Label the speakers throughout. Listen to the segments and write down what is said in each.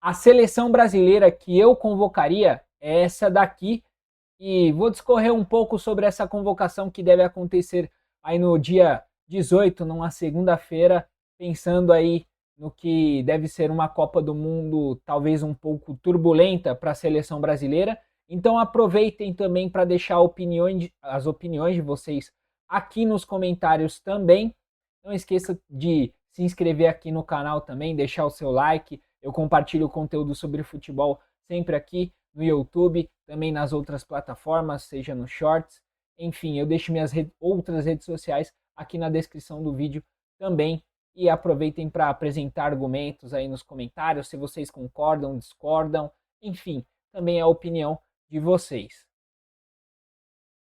Speaker 1: A seleção brasileira que eu convocaria é essa daqui. E vou discorrer um pouco sobre essa convocação que deve acontecer aí no dia 18, numa segunda-feira, pensando aí no que deve ser uma Copa do Mundo talvez um pouco turbulenta para a seleção brasileira. Então aproveitem também para deixar as opiniões de vocês aqui nos comentários também. Não esqueça de se inscrever aqui no canal também, deixar o seu like. Eu compartilho conteúdo sobre futebol sempre aqui no YouTube, também nas outras plataformas, seja no Shorts. Enfim, eu deixo minhas outras redes sociais aqui na descrição do vídeo também. E aproveitem para apresentar argumentos aí nos comentários, se vocês concordam, discordam, enfim, também é a opinião de vocês.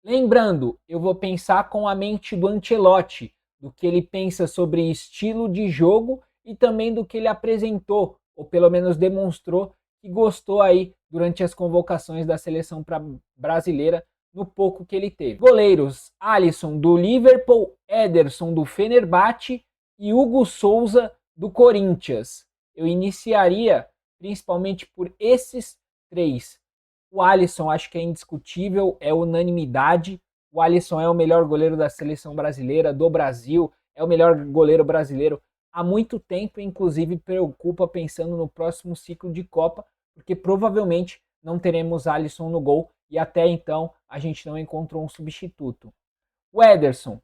Speaker 1: Lembrando, eu vou pensar com a mente do Ancelotti, do que ele pensa sobre estilo de jogo e também do que ele apresentou, ou pelo menos demonstrou que gostou aí durante as convocações da seleção brasileira no pouco que ele teve. Goleiros: Alisson do Liverpool, Ederson do Fenerbahçe e Hugo Souza do Corinthians. Eu iniciaria principalmente por esses três. O Alisson acho que é indiscutível, é unanimidade. O Alisson é o melhor goleiro da seleção brasileira, do Brasil, é o melhor goleiro brasileiro há muito tempo, inclusive preocupa pensando no próximo ciclo de Copa, porque provavelmente não teremos Alisson no gol e até então a gente não encontrou um substituto. O Ederson,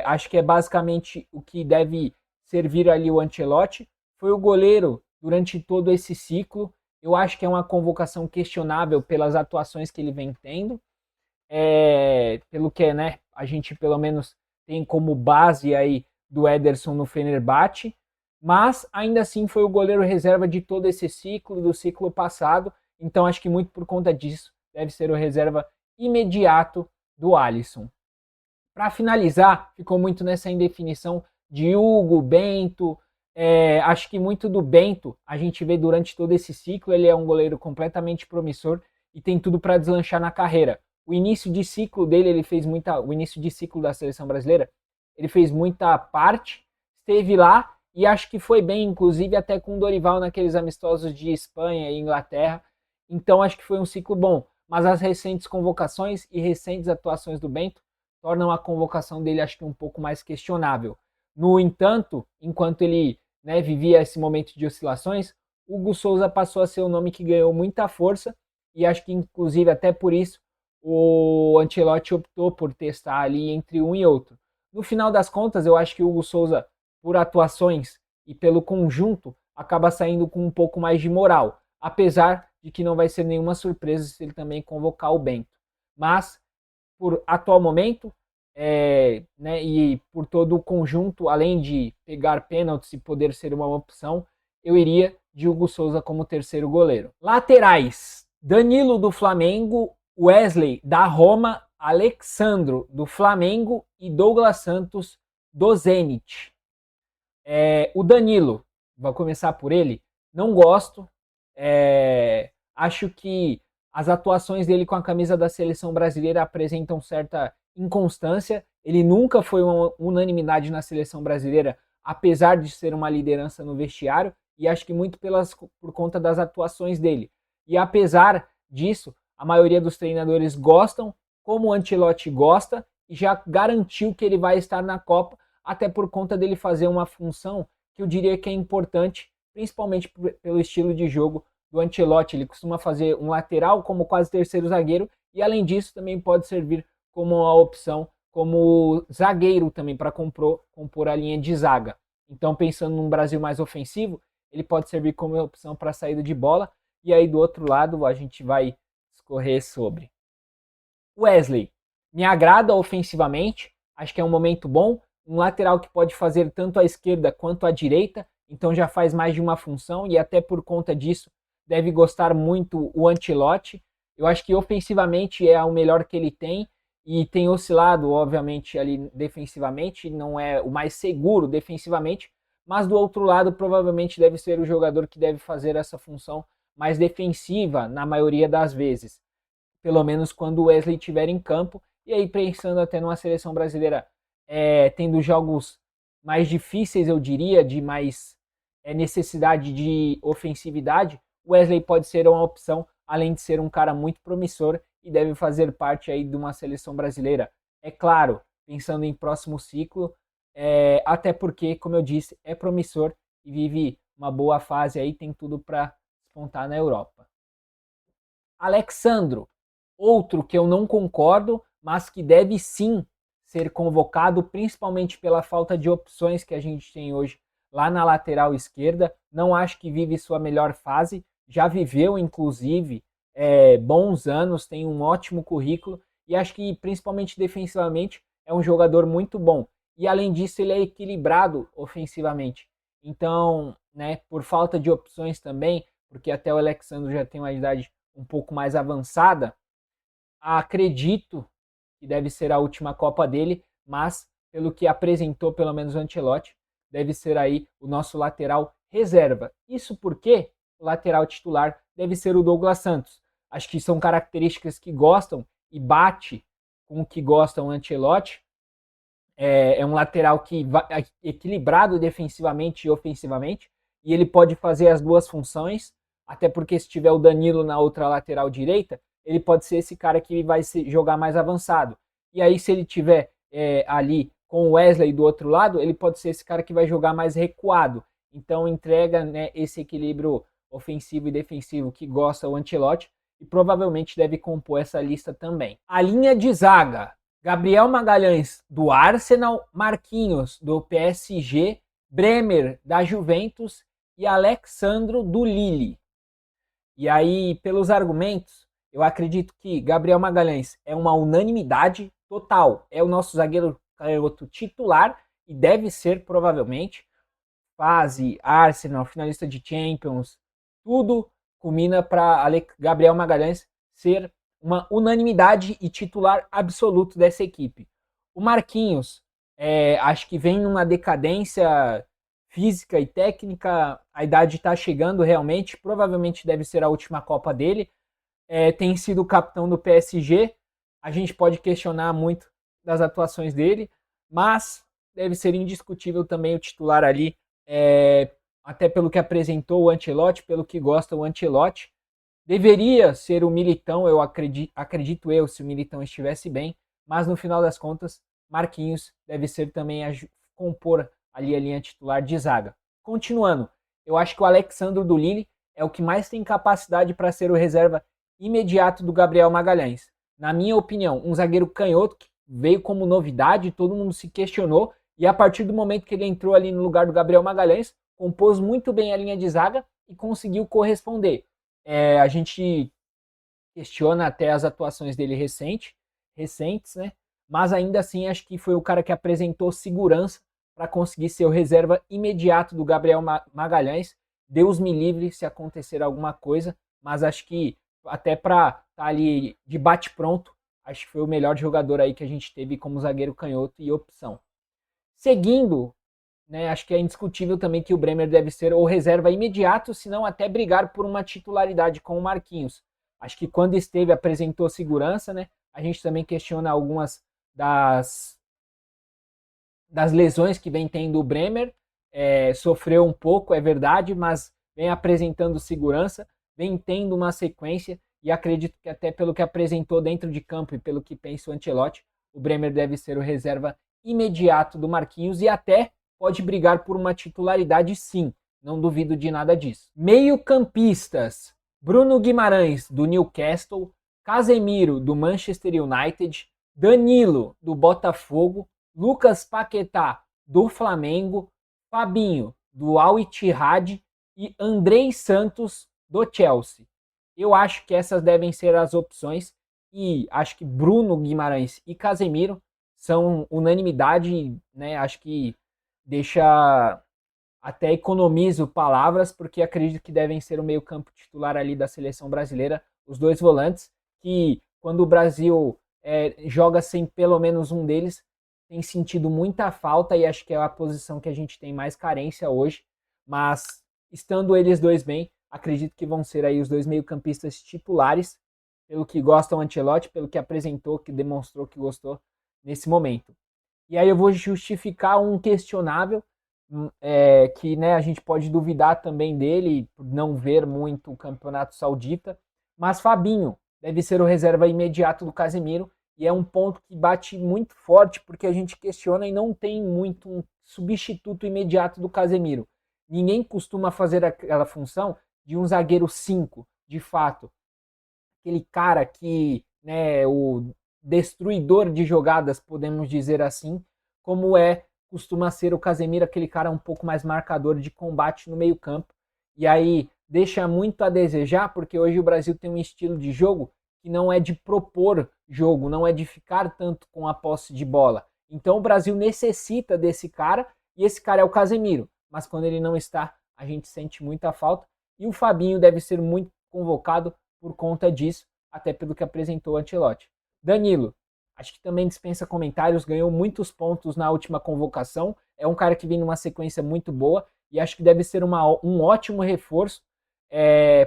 Speaker 1: acho que é basicamente o que deve servir ali o Ancelotti, foi o goleiro durante todo esse ciclo. Eu acho que é uma convocação questionável pelas atuações que ele vem tendo, pelo que, né, a gente pelo menos tem como base aí do Ederson no Fenerbahçe, mas ainda assim foi o goleiro reserva de todo esse ciclo, do ciclo passado, então acho que muito por conta disso deve ser o reserva imediato do Alisson. Para finalizar, ficou muito nessa indefinição de Hugo, Bento. Acho que muito do Bento a gente vê durante todo esse ciclo. Ele é um goleiro completamente promissor e tem tudo para deslanchar na carreira. O início de ciclo dele, o início de ciclo da seleção brasileira, ele fez muita parte, esteve lá e acho que foi bem, inclusive até com o Dorival naqueles amistosos de Espanha e Inglaterra. Então acho que foi um ciclo bom. Mas as recentes convocações e recentes atuações do Bento tornam a convocação dele, acho que um pouco mais questionável. No entanto, enquanto ele, né, vivia esse momento de oscilações, Hugo Souza passou a ser um nome que ganhou muita força e acho que inclusive até por isso o Ancelotti optou por testar ali entre um e outro. No final das contas, eu acho que o Hugo Souza, por atuações e pelo conjunto, acaba saindo com um pouco mais de moral, apesar de que não vai ser nenhuma surpresa se ele também convocar o Bento. Mas por atual momento, né, e por todo o conjunto, além de pegar pênaltis e poder ser uma opção, eu iria de Hugo Souza como terceiro goleiro. Laterais: Danilo do Flamengo, Wesley da Roma, Alexandro do Flamengo e Douglas Santos do Zenit. O Danilo, vou começar por ele, não gosto. Acho que as atuações dele com a camisa da seleção brasileira apresentam certa inconstância. Ele nunca foi uma unanimidade na seleção brasileira, apesar de ser uma liderança no vestiário, e acho que muito por conta das atuações dele. E apesar disso, a maioria dos treinadores gostam, como o Ancelotti gosta, e já garantiu que ele vai estar na Copa, até por conta dele fazer uma função que eu diria que é importante, principalmente pelo estilo de jogo do Ancelotti. Ele costuma fazer um lateral como quase terceiro zagueiro e além disso também pode servir como uma opção como zagueiro também para compor a linha de zaga. Então pensando num Brasil mais ofensivo, ele pode servir como opção para saída de bola e aí do outro lado a gente vai escorrer sobre Wesley. Me agrada ofensivamente, acho que é um momento bom, um lateral que pode fazer tanto a esquerda quanto a direita, então já faz mais de uma função e até por conta disso deve gostar muito o Ancelotti. Eu acho que ofensivamente é o melhor que ele tem e tem oscilado, obviamente, ali defensivamente, não é o mais seguro defensivamente, mas do outro lado provavelmente deve ser o jogador que deve fazer essa função mais defensiva na maioria das vezes, pelo menos quando o Wesley estiver em campo. E aí pensando até numa seleção brasileira tendo jogos mais difíceis, eu diria, de mais necessidade de ofensividade, o Wesley pode ser uma opção, além de ser um cara muito promissor e deve fazer parte aí de uma seleção brasileira. É claro, pensando em próximo ciclo, até porque, como eu disse, é promissor e vive uma boa fase aí, tem tudo para despontar na Europa. Alexandro, outro que eu não concordo, mas que deve sim ser convocado, principalmente pela falta de opções que a gente tem hoje lá na lateral esquerda. Não acho que vive sua melhor fase, já viveu inclusive bons anos, tem um ótimo currículo e acho que principalmente defensivamente é um jogador muito bom. E além disso, ele é equilibrado ofensivamente. Então, né, por falta de opções também, porque até o Alexandre já tem uma idade um pouco mais avançada, acredito que deve ser a última Copa dele, mas pelo que apresentou pelo menos o Ancelotti, deve ser aí o nosso lateral reserva. Isso porque o lateral titular deve ser o Douglas Santos. Acho que são características que gostam e bate com o que gosta o Ancelotti. É um lateral que é equilibrado defensivamente e ofensivamente, e ele pode fazer as duas funções, até porque se tiver o Danilo na outra lateral direita, ele pode ser esse cara que vai jogar mais avançado. E aí, se ele tiver ali com o Wesley do outro lado, ele pode ser esse cara que vai jogar mais recuado. Então entrega, né, esse equilíbrio ofensivo e defensivo que gosta o Ancelotti e provavelmente deve compor essa lista também. A linha de zaga: Gabriel Magalhães do Arsenal, Marquinhos do PSG, Bremer da Juventus e Alexandro do Lille. E aí, pelos argumentos, eu acredito que Gabriel Magalhães é uma unanimidade total. É o nosso zagueiro canhoto titular e deve ser provavelmente. Fase, Arsenal, finalista de Champions, tudo culmina para Gabriel Magalhães ser uma unanimidade e titular absoluto dessa equipe. O Marquinhos, acho que vem numa decadência física e técnica, a idade está chegando realmente, provavelmente deve ser a última Copa dele. Tem sido o capitão do PSG, a gente pode questionar muito das atuações dele, mas deve ser indiscutível também o titular ali, até pelo que apresentou o Ancelotti, pelo que gosta o Ancelotti. Deveria ser o Militão, eu acredito eu, se o Militão estivesse bem, mas no final das contas, Marquinhos deve ser também compor ali a linha titular de zaga. Continuando, eu acho que o Alexandro do Lille é o que mais tem capacidade para ser o reserva imediato do Gabriel Magalhães. Na minha opinião, um zagueiro canhoto que veio como novidade, todo mundo se questionou, e a partir do momento que ele entrou ali no lugar do Gabriel Magalhães, compôs muito bem a linha de zaga e conseguiu corresponder. A gente questiona até as atuações dele recentes, né? Mas ainda assim acho que foi o cara que apresentou segurança para conseguir ser o reserva imediato do Gabriel Magalhães. Deus me livre se acontecer alguma coisa, mas acho que até para estar ali de bate-pronto, acho que foi o melhor jogador aí que a gente teve como zagueiro canhoto e opção. Seguindo, né, acho que é indiscutível também que o Bremer deve ser o reserva imediato, se não até brigar por uma titularidade com o Marquinhos. Acho que quando esteve apresentou segurança, né? A gente também questiona algumas das lesões que vem tendo o Bremer. Sofreu um pouco, é verdade, mas vem apresentando segurança, vem tendo uma sequência e acredito que até pelo que apresentou dentro de campo e pelo que pensa o Ancelotti, o Bremer deve ser o reserva imediato do Marquinhos e até pode brigar por uma titularidade sim, não duvido de nada disso. Meio-campistas: Bruno Guimarães, do Newcastle, Casemiro, do Manchester United, Danilo, do Botafogo, Lucas Paquetá, do Flamengo, Fabinho, do Al Ittihad e Andrei Santos, do Chelsea. Eu acho que essas devem ser as opções e acho que Bruno Guimarães e Casemiro são unanimidade, né? Acho que deixa, até economizo palavras, porque acredito que devem ser o meio-campo titular ali da seleção brasileira, os dois volantes, que quando o Brasil joga sem pelo menos um deles, tem sentido muita falta e acho que é a posição que a gente tem mais carência hoje, mas estando eles dois bem, acredito que vão ser aí os dois meio-campistas titulares, pelo que gosta o Ancelotti, pelo que apresentou, que demonstrou que gostou nesse momento. E aí eu vou justificar um questionável, que, né, a gente pode duvidar também dele por não ver muito o Campeonato Saudita, mas Fabinho deve ser o reserva imediato do Casemiro, e é um ponto que bate muito forte porque a gente questiona e não tem muito um substituto imediato do Casemiro. Ninguém costuma fazer aquela função de um zagueiro 5, de fato, aquele cara que, né, o destruidor de jogadas, podemos dizer assim, como costuma ser o Casemiro, aquele cara um pouco mais marcador de combate no meio-campo. E aí deixa muito a desejar, porque hoje o Brasil tem um estilo de jogo que não é de propor jogo, não é de ficar tanto com a posse de bola. Então o Brasil necessita desse cara, e esse cara é o Casemiro. Mas quando ele não está, a gente sente muita falta. E o Fabinho deve ser muito convocado por conta disso, até pelo que apresentou o Ancelotti. Danilo, acho que também dispensa comentários, ganhou muitos pontos na última convocação, é um cara que vem numa sequência muito boa e acho que deve ser um ótimo reforço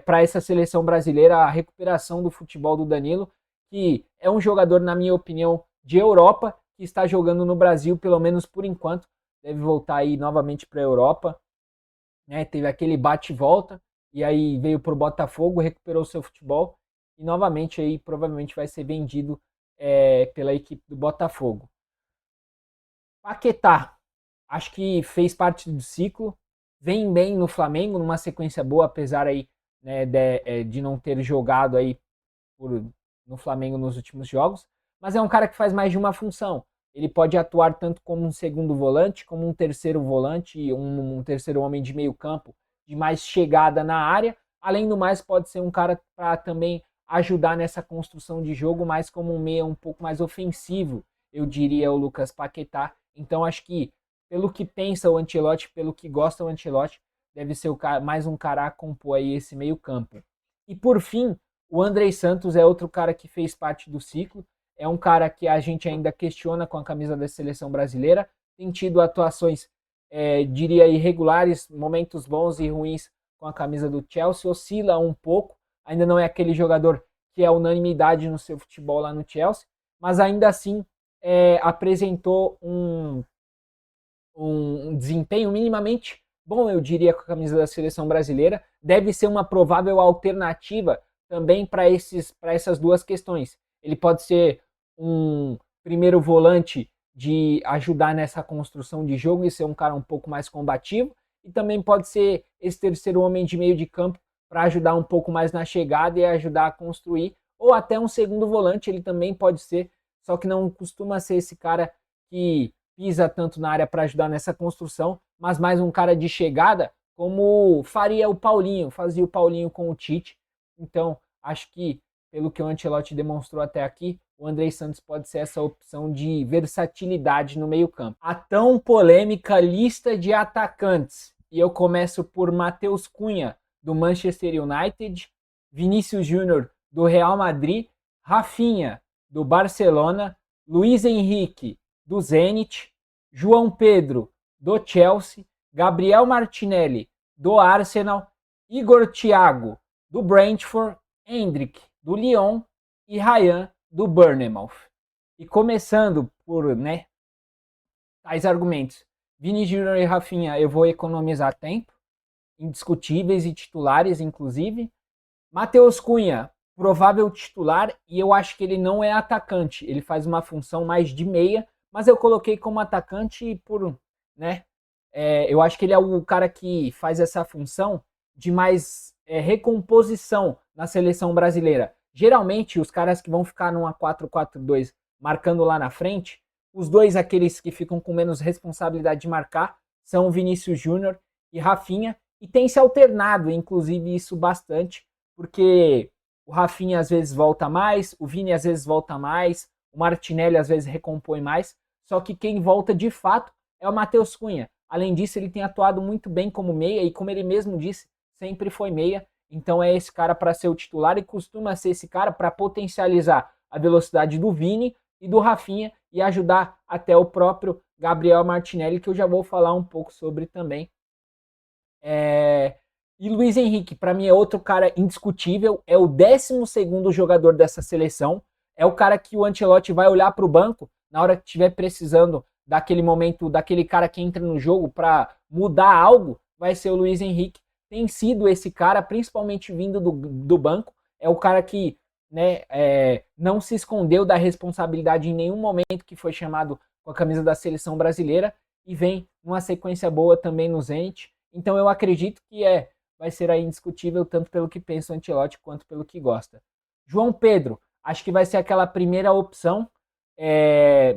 Speaker 1: para essa seleção brasileira, a recuperação do futebol do Danilo, que é um jogador, na minha opinião, de Europa, que está jogando no Brasil, pelo menos por enquanto, deve voltar aí novamente para a Europa, né? Teve aquele bate e volta, e aí veio para o Botafogo, recuperou seu futebol, e novamente aí provavelmente vai ser vendido pela equipe do Botafogo. Paquetá, acho que fez parte do ciclo, vem bem no Flamengo, numa sequência boa, apesar aí, né, de não ter jogado aí no Flamengo nos últimos jogos, mas é um cara que faz mais de uma função. Ele pode atuar tanto como um segundo volante, como um terceiro volante, um terceiro homem de meio campo, de mais chegada na área. Além do mais, pode ser um cara para também ajudar nessa construção de jogo, mais como um meia um pouco mais ofensivo, eu diria, o Lucas Paquetá. Então acho que, pelo que pensa o Ancelotti, pelo que gosta o Ancelotti, deve ser mais um cara a compor aí esse meio campo. E por fim, o Andrei Santos é outro cara que fez parte do ciclo, é um cara que a gente ainda questiona com a camisa da seleção brasileira, tem tido atuações, diria, irregulares, momentos bons e ruins com a camisa do Chelsea, oscila um pouco, ainda não é aquele jogador que é unanimidade no seu futebol lá no Chelsea, mas ainda assim apresentou um desempenho minimamente bom, eu diria, com a camisa da seleção brasileira. Deve ser uma provável alternativa também para essas duas questões. Ele pode ser um primeiro volante de ajudar nessa construção de jogo e ser um cara um pouco mais combativo, e também pode ser esse terceiro homem de meio de campo para ajudar um pouco mais na chegada e ajudar a construir, ou até um segundo volante, ele também pode ser, só que não costuma ser esse cara que pisa tanto na área para ajudar nessa construção, mas mais um cara de chegada, como faria o Paulinho, fazia o Paulinho com o Tite. Então, acho que, pelo que o Ancelotti demonstrou até aqui, o Andrei Santos pode ser essa opção de versatilidade no meio-campo. A tão polêmica lista de atacantes. E eu começo por Matheus Cunha, do Manchester United, Vinícius Júnior, do Real Madrid, Rafinha, do Barcelona, Luiz Henrique, do Zenit, João Pedro, do Chelsea, Gabriel Martinelli, do Arsenal, Igor Thiago, do Brentford, Hendrick, do Lyon e Ryan, do Bournemouth. E começando por, né, tais argumentos, Vini Júnior e Rafinha, eu vou economizar tempo, indiscutíveis e titulares, inclusive. Matheus Cunha, provável titular, e eu acho que ele não é atacante, ele faz uma função mais de meia, mas eu coloquei como atacante por, né, eu acho que ele é o cara que faz essa função de mais recomposição na seleção brasileira. Geralmente, os caras que vão ficar numa 4-4-2 marcando lá na frente, os dois, aqueles que ficam com menos responsabilidade de marcar, são Vinícius Júnior e Rafinha, e tem se alternado, inclusive, isso bastante, porque o Rafinha às vezes volta mais, o Vini às vezes volta mais, o Martinelli às vezes recompõe mais, só que quem volta de fato é o Matheus Cunha. Além disso, ele tem atuado muito bem como meia, e como ele mesmo disse, sempre foi meia, então é esse cara para ser o titular, e costuma ser esse cara para potencializar a velocidade do Vini e do Rafinha, e ajudar até o próprio Gabriel Martinelli, que eu já vou falar um pouco sobre também. E Luiz Henrique, para mim, é outro cara indiscutível, é o 12º jogador dessa seleção, é o cara que o Ancelotti vai olhar para o banco na hora que estiver precisando daquele momento, daquele cara que entra no jogo para mudar algo, vai ser o Luiz Henrique. Tem sido esse cara, principalmente vindo do banco, é o cara que, né, não se escondeu da responsabilidade em nenhum momento que foi chamado com a camisa da seleção brasileira e vem numa sequência boa também no Zenit. Então eu acredito que vai ser aí indiscutível tanto pelo que pensa o Ancelotti quanto pelo que gosta. João Pedro, acho que vai ser aquela primeira opção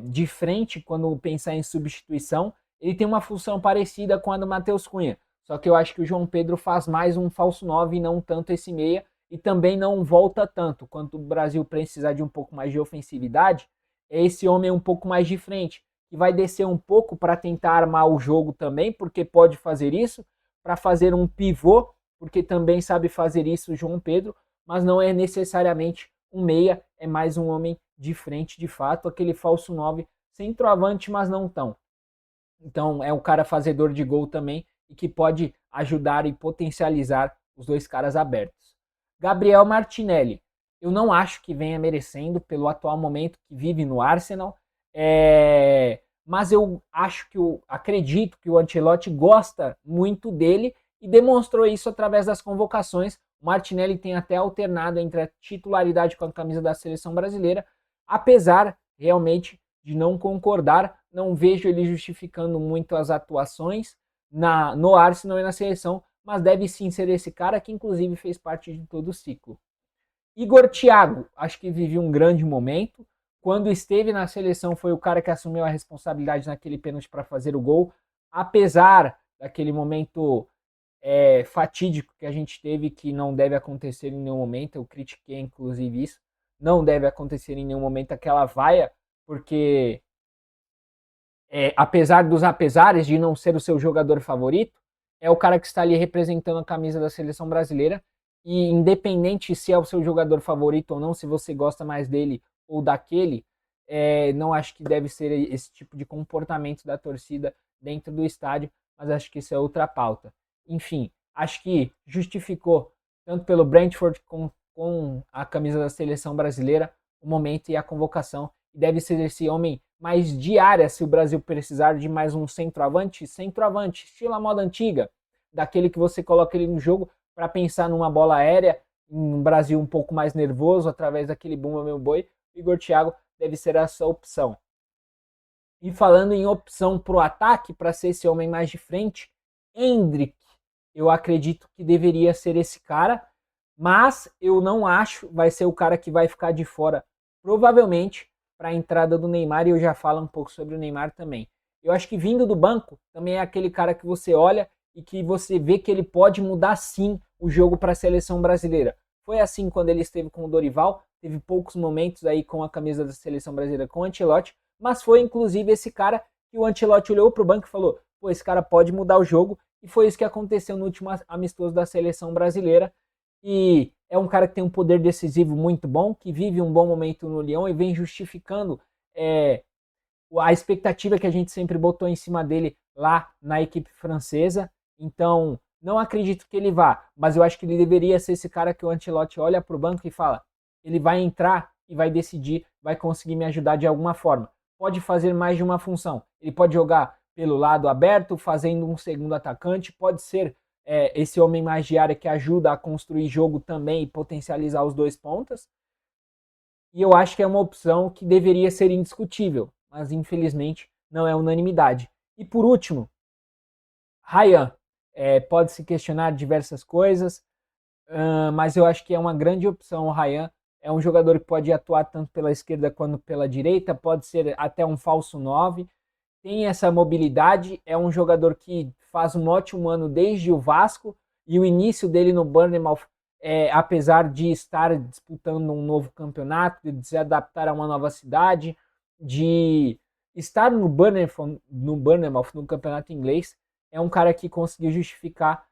Speaker 1: de frente quando pensar em substituição. Ele tem uma função parecida com a do Matheus Cunha, só que eu acho que o João Pedro faz mais um falso 9 e não tanto esse meia, e também não volta tanto. Quanto o Brasil precisar de um pouco mais de ofensividade, é esse homem um pouco mais de frente, que vai descer um pouco para tentar armar o jogo também, porque pode fazer isso, para fazer um pivô, porque também sabe fazer isso o João Pedro, mas não é necessariamente um meia, é mais um homem de frente de fato, aquele falso 9, centroavante, mas não tão. Então é um cara fazedor de gol também e que pode ajudar e potencializar os dois caras abertos. Gabriel Martinelli, eu não acho que venha merecendo pelo atual momento que vive no Arsenal, mas eu acho que acredito que o Ancelotti gosta muito dele e demonstrou isso através das convocações. O Martinelli tem até alternado entre a titularidade com a camisa da seleção brasileira, apesar realmente de não concordar, não vejo ele justificando muito as atuações no Arsenal e na seleção, mas deve sim ser esse cara que inclusive fez parte de todo o ciclo. Igor Thiago, acho que vive um grande momento. Quando esteve na seleção foi o cara que assumiu a responsabilidade naquele pênalti para fazer o gol, apesar daquele momento fatídico que a gente teve, que não deve acontecer em nenhum momento, eu critiquei inclusive isso, não deve acontecer em nenhum momento aquela vaia, porque apesar dos apesares de não ser o seu jogador favorito, é o cara que está ali representando a camisa da seleção brasileira, e independente se é o seu jogador favorito ou não, se você gosta mais dele ou daquele, não acho que deve ser esse tipo de comportamento da torcida dentro do estádio, mas acho que isso é outra pauta. Enfim, acho que justificou, tanto pelo Brentford com a camisa da seleção brasileira, o momento e a convocação, e deve ser esse homem mais diária se o Brasil precisar de mais um centroavante, estilo a moda antiga, daquele que você coloca ele no jogo para pensar numa bola aérea, em um Brasil um pouco mais nervoso, através daquele Bumba Meu Boi. Igor Thiago deve ser essa opção. E falando em opção para o ataque, para ser esse homem mais de frente, Endrick, eu acredito que deveria ser esse cara, mas eu não acho vai ser o cara que vai ficar de fora, provavelmente, para a entrada do Neymar, e eu já falo um pouco sobre o Neymar também. Eu acho que vindo do banco, também é aquele cara que você olha e que você vê que ele pode mudar sim o jogo para a seleção brasileira. Foi assim quando ele esteve com o Dorival, teve poucos momentos aí com a camisa da seleção brasileira com o Ancelotti, mas foi inclusive esse cara que o Ancelotti olhou para o banco e falou: pô, esse cara pode mudar o jogo, e foi isso que aconteceu no último amistoso da seleção brasileira. E é um cara que tem um poder decisivo muito bom, que vive um bom momento no Lyon e vem justificando a expectativa que a gente sempre botou em cima dele lá na equipe francesa. Então, não acredito que ele vá, mas eu acho que ele deveria ser esse cara que o Ancelotti olha para o banco e fala: ele vai entrar e vai decidir, vai conseguir me ajudar de alguma forma. Pode fazer mais de uma função. Ele pode jogar pelo lado aberto, fazendo um segundo atacante, pode ser esse homem mais de área que ajuda a construir jogo também e potencializar os dois pontas. E eu acho que é uma opção que deveria ser indiscutível, mas infelizmente não é unanimidade. E por último, Ryan. Pode-se questionar diversas coisas, mas eu acho que é uma grande opção o Ryan. É um jogador que pode atuar tanto pela esquerda quanto pela direita, pode ser até um falso 9, tem essa mobilidade, é um jogador que faz um ótimo ano desde o Vasco, e o início dele no Bournemouth, apesar de estar disputando um novo campeonato, de se adaptar a uma nova cidade, de estar no Bournemouth, no campeonato inglês, é um cara que conseguiu justificar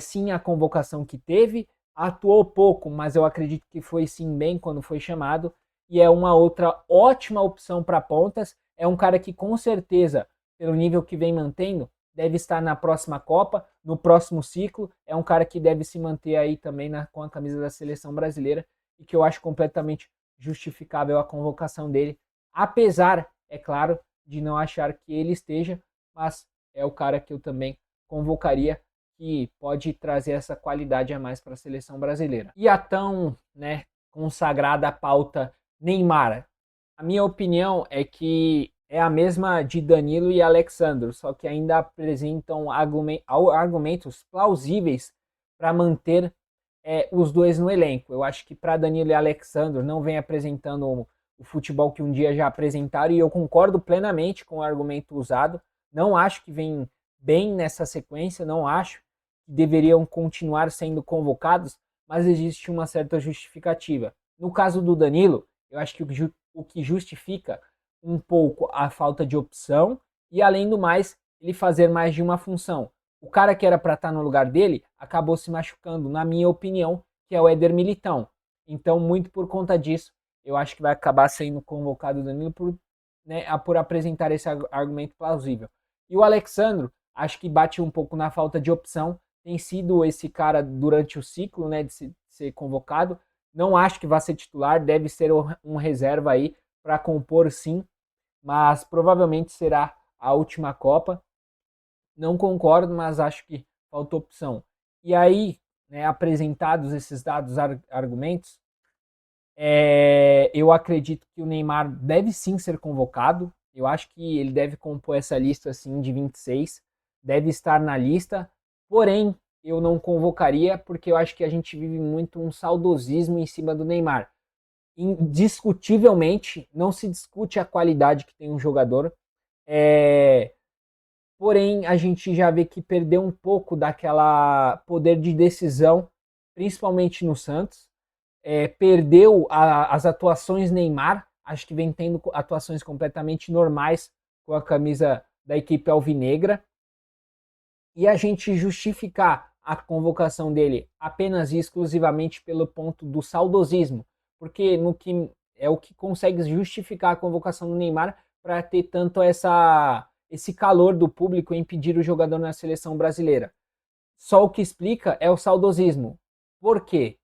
Speaker 1: sim a convocação que teve, atuou pouco, mas eu acredito que foi sim bem quando foi chamado, e é uma outra ótima opção para pontas. É um cara que com certeza, pelo nível que vem mantendo, deve estar na próxima Copa, no próximo ciclo. É um cara que deve se manter aí também com a camisa da seleção brasileira, e que eu acho completamente justificável a convocação dele, apesar, é claro, de não achar que ele esteja, mas é o cara que eu também convocaria, que pode trazer essa qualidade a mais para a seleção brasileira. E a tão, né, consagrada pauta Neymar. A minha opinião é que é a mesma de Danilo e Alexandro, só que ainda apresentam argumentos plausíveis para manter os dois no elenco. Eu acho que para Danilo e Alexandro não vem apresentando o futebol que um dia já apresentaram, e eu concordo plenamente com o argumento usado. Não acho que vem bem nessa sequência, não acho que deveriam continuar sendo convocados, mas existe uma certa justificativa. No caso do Danilo, eu acho que o que justifica um pouco a falta de opção e, além do mais, ele fazer mais de uma função. O cara que era para estar no lugar dele acabou se machucando, na minha opinião, que é o Éder Militão. Então, muito por conta disso, eu acho que vai acabar sendo convocado o Danilo por apresentar esse argumento plausível. E o Alexandro, acho que bate um pouco na falta de opção, tem sido esse cara durante o ciclo, né, de ser convocado. Não acho que vai ser titular, deve ser um reserva aí para compor sim, mas provavelmente será a última Copa. Não concordo, mas acho que faltou opção. E aí, né, apresentados esses dados argumentos, eu acredito que o Neymar deve sim ser convocado. Eu acho que ele deve compor essa lista assim de 26, deve estar na lista. Porém, eu não convocaria porque eu acho que a gente vive muito um saudosismo em cima do Neymar. Indiscutivelmente, não se discute a qualidade que tem um jogador. Porém, a gente já vê que perdeu um pouco daquela poder de decisão, principalmente no Santos. Perdeu as atuações Neymar, acho que vem tendo atuações completamente normais com a camisa da equipe alvinegra. E a gente justificar a convocação dele apenas e exclusivamente pelo ponto do saudosismo, porque no que é o que consegue justificar a convocação do Neymar para ter tanto esse calor do público e impedir o jogador na seleção brasileira. Só o que explica é o saudosismo. Por quê?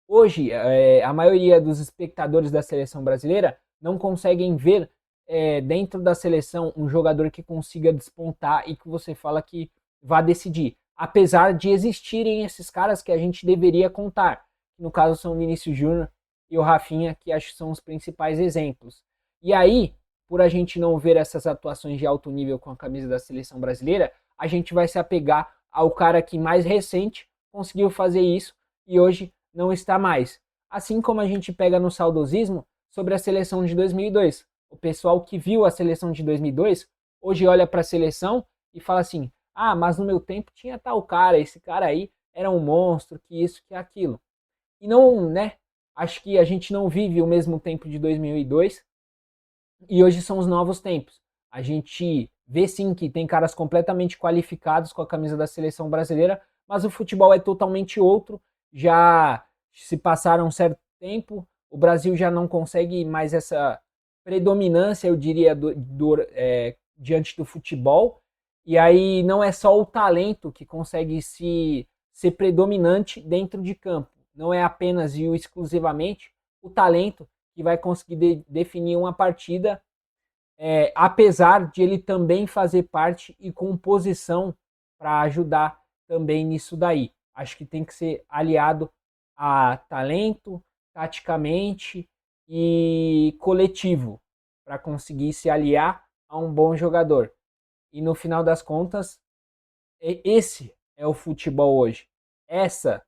Speaker 1: Hoje, a maioria dos espectadores da seleção brasileira não conseguem ver dentro da seleção um jogador que consiga despontar e que você fala que vá decidir. Apesar de existirem esses caras que a gente deveria contar. No caso, são o Vinícius Júnior e o Rafinha, que acho que são os principais exemplos. E aí, por a gente não ver essas atuações de alto nível com a camisa da seleção brasileira, a gente vai se apegar ao cara que mais recente conseguiu fazer isso e hoje não está mais. Assim como a gente pega no saudosismo sobre a seleção de 2002. O pessoal que viu a seleção de 2002 hoje olha para a seleção e fala assim: ah, mas no meu tempo tinha tal cara, esse cara aí era um monstro, que isso, que aquilo. E não, né? Acho que a gente não vive o mesmo tempo de 2002 e hoje são os novos tempos. A gente vê sim que tem caras completamente qualificados com a camisa da seleção brasileira, mas o futebol é totalmente outro. Já se passaram um certo tempo, o Brasil já não consegue mais essa predominância, eu diria, diante do futebol. E aí não é só o talento que consegue ser predominante dentro de campo. Não é apenas e exclusivamente o talento que vai conseguir definir uma partida, apesar de ele também fazer parte e composição para ajudar também nisso daí. Acho que tem que ser aliado a talento, taticamente e coletivo, para conseguir se aliar a um bom jogador. E no final das contas, esse é o futebol hoje. Essa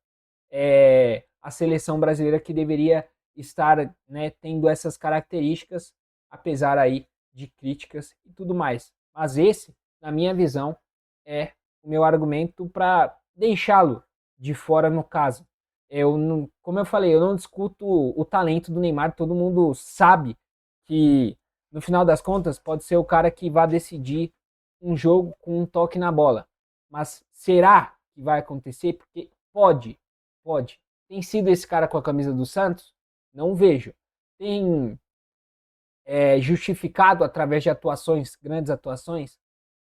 Speaker 1: é a seleção brasileira que deveria estar, né, tendo essas características, apesar aí de críticas e tudo mais. Mas esse, na minha visão, é o meu argumento para deixá-lo de fora no caso. Eu não, como eu falei, eu não discuto o talento do Neymar, todo mundo sabe que no final das contas pode ser o cara que vai decidir um jogo com um toque na bola. Mas será que vai acontecer? Porque pode. Tem sido esse cara com a camisa do Santos? Não vejo. Tem justificado através de atuações, grandes atuações?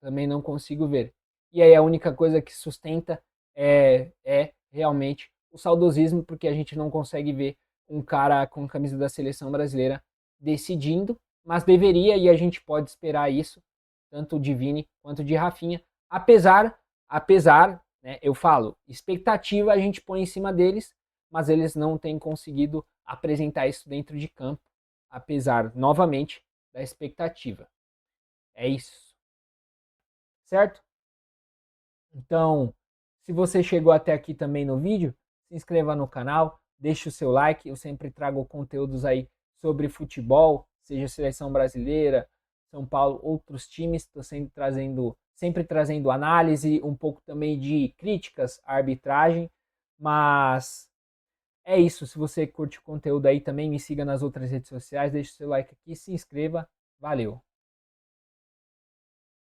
Speaker 1: Também não consigo ver. E aí a única coisa que sustenta é realmente o saudosismo, porque a gente não consegue ver um cara com a camisa da seleção brasileira decidindo mas deveria e a gente pode esperar isso, tanto de Vini quanto de Rafinha, apesar, né, eu falo, expectativa a gente põe em cima deles, mas eles não têm conseguido apresentar isso dentro de campo, apesar, novamente, da expectativa. É isso, certo? Então, se você chegou até aqui também no vídeo, se inscreva no canal, deixe o seu like, eu sempre trago conteúdos aí sobre futebol, seja seleção brasileira, São Paulo, outros times, estou sempre trazendo análise, um pouco também de críticas à arbitragem, mas é isso, se você curte o conteúdo aí também, me siga nas outras redes sociais, deixe o seu like aqui, se inscreva, valeu!